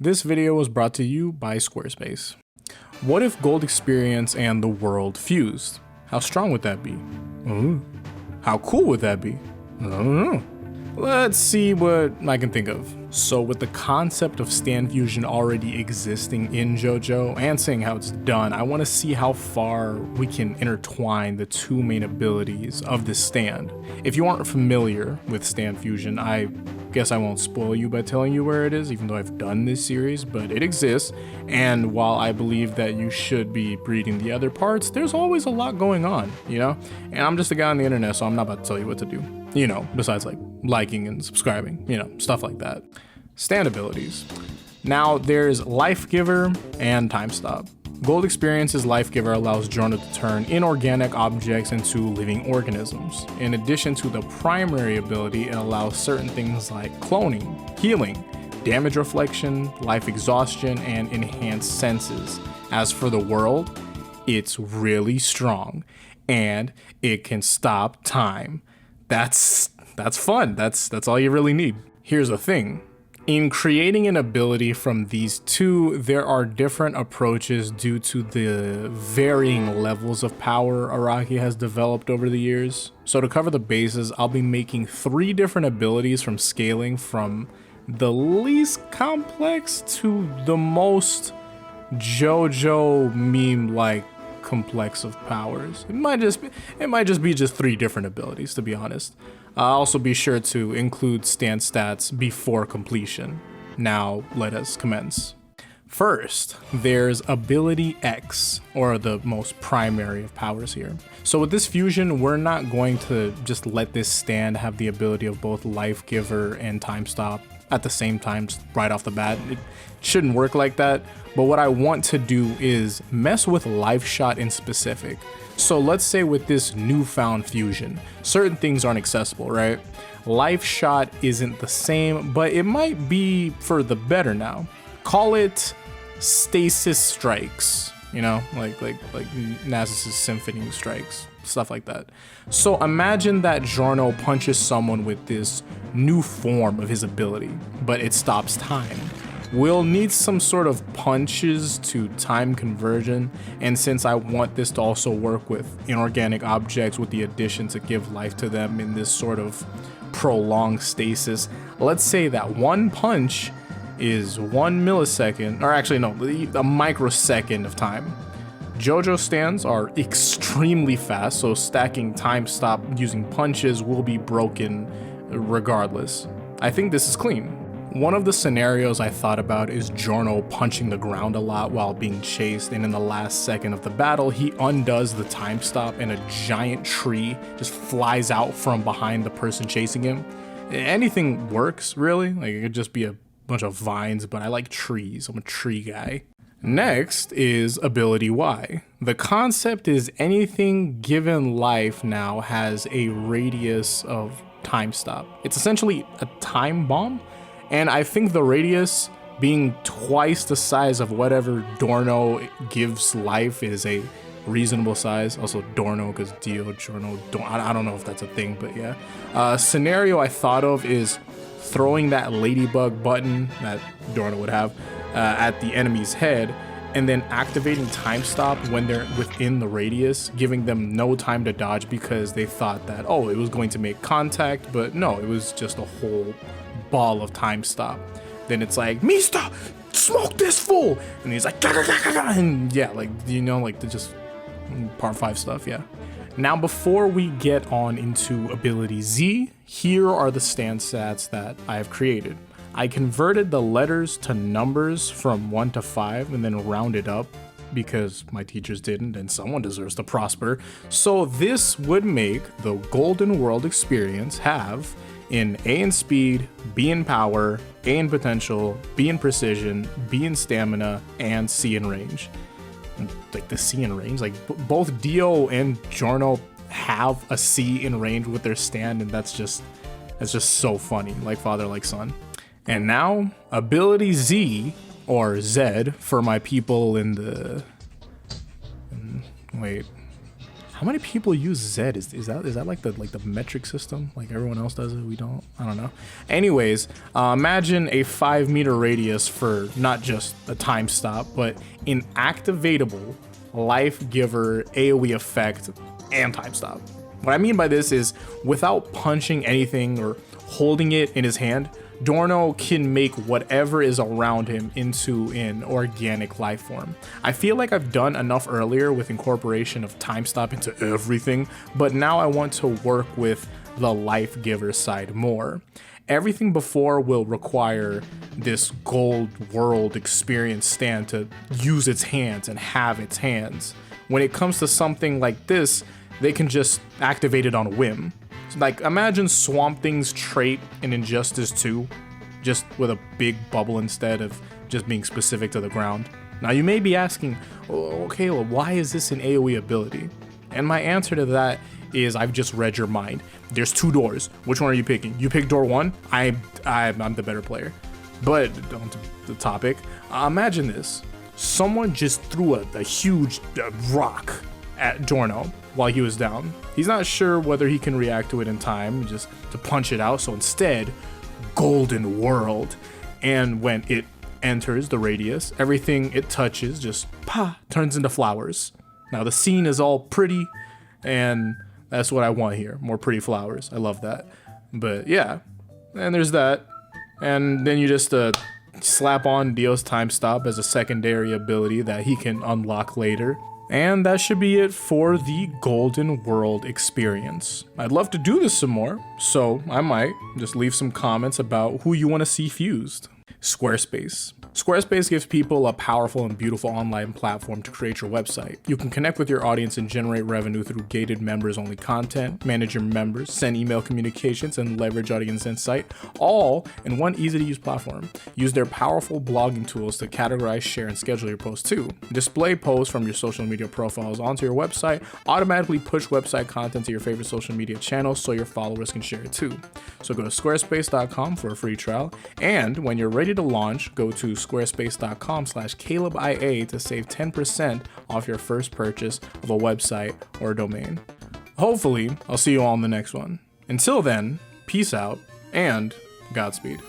This video was brought to you by Squarespace. What if gold experience and the world fused? How strong would that be? How cool would that be? I don't know. Let's see what I can think of. So with the concept of stand fusion already existing in JoJo and seeing how it's done, I want to see how far we can intertwine the two main abilities of this stand. If you aren't familiar with stand fusion, I guess I won't spoil you by telling you where it is, even though I've done this series, but it exists. And while I believe that you should be reading the other parts, there's always a lot going on, you know? And I'm just a guy on the internet, so I'm not about to tell you what to do, you know, besides like liking and subscribing, you know, stuff like that. Stand abilities. Now there's Life Giver and Time Stop. Gold Experience's Life Giver allows Giorno to turn inorganic objects into living organisms. In addition to the primary ability, it allows certain things like cloning, healing, damage reflection, life exhaustion, and enhanced senses. As for the world, it's really strong and it can stop time. That's fun. That's all you really need. Here's the thing. In creating an ability from these two, there are different approaches due to the varying levels of power Araki has developed over the years. So to cover the bases, I'll be making 3 different abilities from scaling from the least complex to the most JoJo meme-like complex of powers. It might just be 3 different abilities, to be honest. I'll also be sure to include stand stats before completion. Now let us commence. First, there's ability X, or the most primary of powers here. So with this fusion, we're not going to just let this stand have the ability of both Life Giver and Time Stop at the same time right off the bat. It shouldn't work like that, but what I want to do is mess with Life Shot in specific. So let's say with this newfound fusion, certain things aren't accessible, right? Life Shot isn't the same, but it might be for the better now. Call it Stasis Strikes, you know, like Nasus' Symphony Strikes, stuff like that. So imagine that Giorno punches someone with this new form of his ability, but it stops time. We'll need some sort of punches to time conversion, and since I want this to also work with inorganic objects with the addition to give life to them in this sort of prolonged stasis, let's say that one punch is 1 millisecond, or actually no, a microsecond of time. JoJo stands are extremely fast, so stacking Time Stop using punches will be broken regardless. I think this is clean. One of the scenarios I thought about is Giorno punching the ground a lot while being chased, and in the last second of the battle, he undoes the Time Stop and a giant tree just flies out from behind the person chasing him. Anything works, really. Like, it could just be a bunch of vines, but I like trees. I'm a tree guy. Next is ability Y. The concept is anything given life now has a radius of Time Stop. It's essentially a time bomb. And I think the radius being twice the size of whatever Giorno gives life is a reasonable size. Also Giorno, because Giorno, I don't know if that's a thing, but yeah. Scenario I thought of is throwing that ladybug button that Giorno would have at the enemy's head, and then activating Time Stop when they're within the radius, giving them no time to dodge because they thought that, oh, it was going to make contact, but no, it was just a whole ball of Time Stop. Then it's like, Mista, smoke this fool, and he's like, and yeah, like, you know, like the just part 5 stuff. Yeah. Now before we get on into ability Z, here are the stand stats that I have created. I converted the letters to numbers from 1 to 5 and then rounded up because my teachers didn't and someone deserves to prosper. So this would make the Golden World experience have in A in speed, B in power, A in potential, B in precision, B in stamina, and C in range. Like the C in range, like both Dio and Giorno have a C in range with their stand, and that's just so funny, like father, like son. And now ability Z, or Z for my people in the, wait, How many people use Z? Is that like the metric system? Like everyone else does it, we don't? I don't know. Anyways, imagine a 5-meter radius for not just a time stop, but an activatable life giver AoE effect and time stop. What I mean by this is without punching anything or holding it in his hand, Dorno can make whatever is around him into an organic life form. I feel like I've done enough earlier with incorporation of time stop into everything, but now I want to work with the life giver side more. Everything before will require this gold world experience stand to use its hands and have its hands. When it comes to something like this, they can just activate it on a whim. Like, imagine Swamp Thing's trait in Injustice 2, just with a big bubble instead of just being specific to the ground. Now, you may be asking, oh, Caleb, why is this an AoE ability? And my answer to that is I've just read your mind. There's 2 doors. Which one are you picking? You pick door 1? I'm the better player. But on to the topic, imagine this. Someone just threw a huge rock at Dorno while he was down. He's not sure whether he can react to it in time just to punch it out, so instead, Golden World. And when it enters the radius, everything it touches just turns into flowers. Now the scene is all pretty, and that's what I want here. More pretty flowers. I love that. But yeah, and there's that. And then you just slap on Dio's time stop as a secondary ability that he can unlock later. And that should be it for the Golden World experience. I'd love to do this some more, so I might just leave some comments about who you want to see fused. Squarespace. Squarespace gives people a powerful and beautiful online platform to create your website. You can connect with your audience and generate revenue through gated members-only content, manage your members, send email communications, and leverage audience insight, all in one easy-to-use platform. Use their powerful blogging tools to categorize, share, and schedule your posts too. Display posts from your social media profiles onto your website, automatically push website content to your favorite social media channels so your followers can share it too. So go to squarespace.com for a free trial, and when you're ready to launch, go to squarespace.com/CalebIA to save 10% off your first purchase of a website or a domain. Hopefully, I'll see you all in the next one. Until then, peace out and Godspeed.